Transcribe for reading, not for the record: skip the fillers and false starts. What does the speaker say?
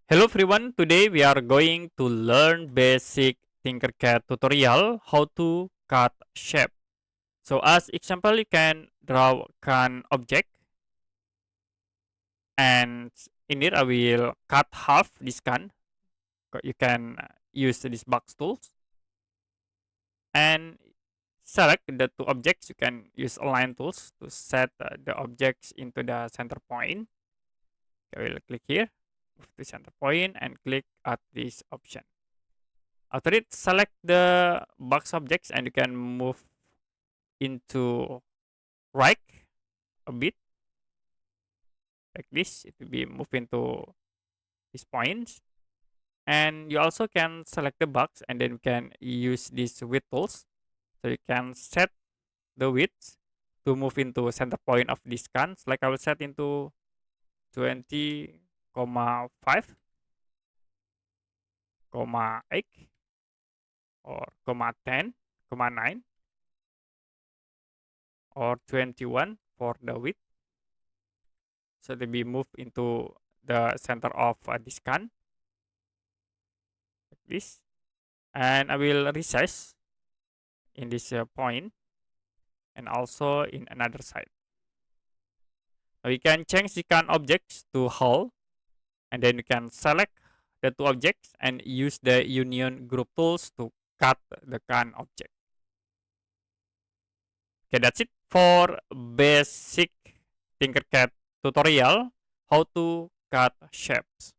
Hello everyone, today we are going to learn basic TinkerCAD tutorial how to cut shape. So as example, you can draw an object and in it I will cut half this can. You can use this box tools and select the two objects. You can use align tools to set the objects into the center point. I will click here, move to center point and click at this option. After it, select the box objects and you can move into right a bit like this. It will be moved into these points. And you also can select the box and then you can use these width tools. So you can set the width to move into center point of these cans. Like I will set into 20,5, 8 or 10, 9 or 21 for the width. So they be moved into the center of this can like this, and I will resize in this point and also in another side. Now you can change the can objects to whole, and then you can select the two objects and use the union group tools to cut the can object. Okay, that's it for basic TinkerCAD tutorial how to cut shapes.